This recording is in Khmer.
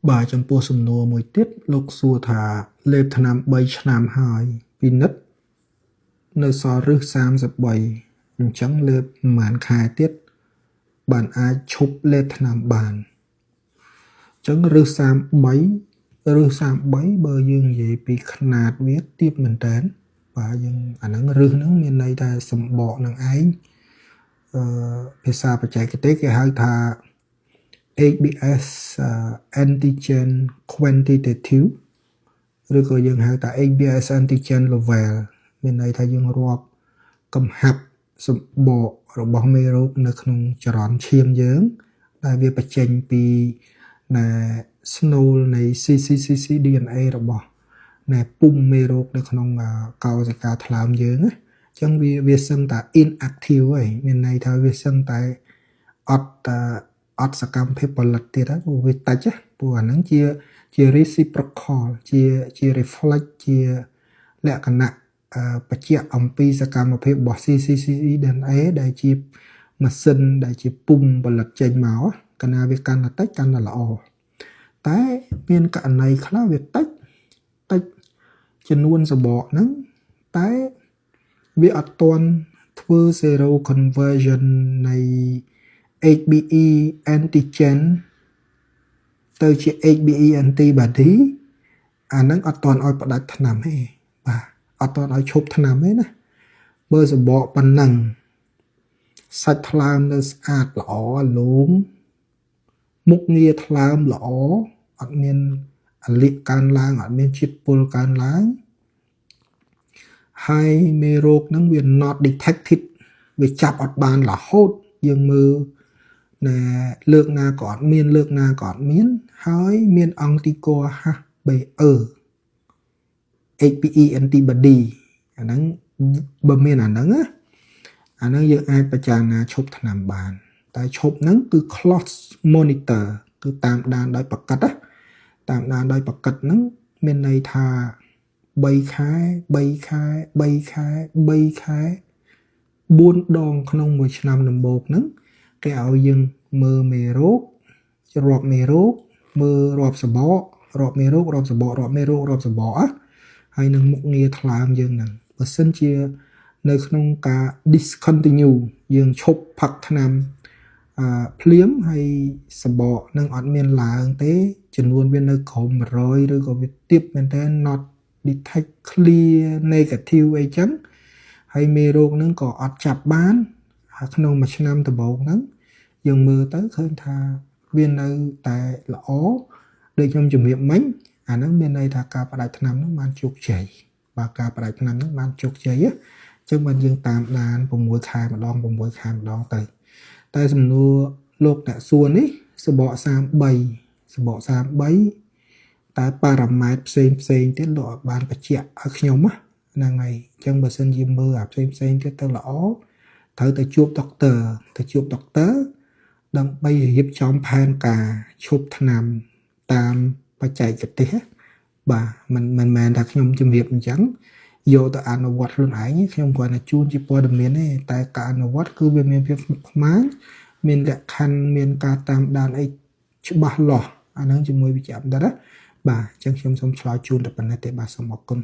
bàចំពោះសំណួរមួយទៀតលោកសួរថាលេបថ្នាំ3ឆ្នាំហើយពិនិត្យនៅសល់រឹស33អញ្ចឹងលេបប្រហែលខែទៀតបានអាចឈប់លេបថ្នាំបានអញ្ចឹងរឹស33បើយើងនិយាយពីຂະຫນາດវាទាបមែនតើបាទយើងអាហ្នឹងរឹសហ្នឹងមានន័យថាសម្បកនឹងឯងភាសាបច្ចេកទេសគេហៅថា ABS antigen quantitative ឬក៏យើងហៅថា ABS antigen level មានន័យថាយើងរាប់កំហាប់សម្បករបស់មេរោគនៅក្នុងចរន្តឈាមយើងដែលវាបញ្ចេញពីស្នូលនៃ cccDNA របស់ពុំមេរោគនៅក្នុងកោសិកាថ្លើមយើងណាអញ្ចឹងវាសឹងតែ inactive ហើយមានន័យថាវាសឹងតែអត់សកម្មភាពផលិតទៀតហើយព្រោះវាតិចព្រោះអាហ្នឹងជា reciprocal ជា reflex ជាលក្ខណៈបញ្ជាក់អំពីសកម្មភាពរបស់ cccDNA ដែលជាម៉ាស៊ីនដែលជាពុំផលិតចេញមកកាលណាវាកាន់តែតិចកាន់តែល្អតែមានករណីខ្លះវាតិចចំនួនសបកហ្នឹងតែវាអត់ទាន់ធ្វើ zero conversion នៃ HBe antigen ទៅជា HBe antibody អាហ្នឹងអត់ទាន់ឲ្យផ្ដាច់ថ្នាំទេបាទអត់ទាន់ឲ្យឈប់ថ្នាំទេណាបើសបកប៉ុណ្ណឹងសាច់ថ្លើមនៅស្អាតល្អលោមមុខងារថ្លើមល្អអត់មានអាលិកកើនឡើងអត់មានជាតិពុលកើនឡើងហើយមេរោគហ្នឹងវា not detected វាចាប់អត់បានរហូតយើងមើលលើកណាក៏អត់មានលើកណាក៏អត់មានហើយមានអង្គទីកោ HBe HBe antibody អាហ្នឹងបើមានអាហ្នឹងយើងអាចពិចារណាឈប់ថ្នាំបានតែឈប់ហ្នឹងគឺ close monitor គឺតាមដានដោយប្រកិតតាមដានដោយប្រកិតហ្នឹងមានន័យថា3ខែ4ដងក្នុងមួយឆ្នាំដំបូងហ្នឹងគេឲ្យយើងមើលមេរោគរាប់មេរោគមើលរាប់សបករាប់មេរោគរាប់សបករាប់មេរោគរាប់សបកហើយនឹងមុខងារថ្លើមយើងហ្នឹងបើសិនជានៅក្នុងការ discontinue យើងឈប់ផឹកថ្នាំភ្លាមហើយសបកនឹងអត់មានឡើងទេចំនួនវានៅក្រោម100ឬក៏វាទាបមែនតើ not detect clear negative អីចឹងហើយមេរោគនឹងក៏អត់ចាប់បានក្នុងមួយឆ្នាំដំបូងហ្នឹងយើងមើលទៅឃើញថាវានៅតែល្អដូចខ្ញុំជំរាបមិញអាហ្នឹងមានន័យថាការផ្ដាច់ថ្នាំហ្នឹងបានជោគជ័យបើការផ្ដាច់ថ្នាំហ្នឹងបានជោគជ័យអញ្ចឹងបានយើងតាមដាន6ខែម្ដងទៅតែសំណួរលោកអ្នកសួរនេះសបក33តែប៉ារ៉ាម៉ែត្រផ្សេងទៀតលោកអត់បានបញ្ជាក់ឲ្យខ្ញុំហ្នឹងហើយអញ្ចឹងបើសិនជាមើលអាផ្សេងទៀតទៅល្អត្រូវទៅជួបដុកទ័រដើម្បីរៀបចំផែនការឈប់ថ្នាំតាមបច្ចេកទេសបាទមិនមែនថាខ្ញុំជំរាបអញ្ចឹងយកទៅអនុវត្តខ្លួនឯងខ្ញុំគ្រាន់តែជូនជាព័ត៌មានទេតែការអនុវត្តគឺវាមានភាពខ្មាំងមានលក្ខខណ្ឌមានការតាមដានអីច្បាស់លាស់អាហ្នឹងជាមួយវិជ្ជាបណ្ឌិតបាទអញ្ចឹងខ្ញុំសូមឆ្លើយជូនតែប៉ុណ្ណេះទេបាទសូមអរគុណ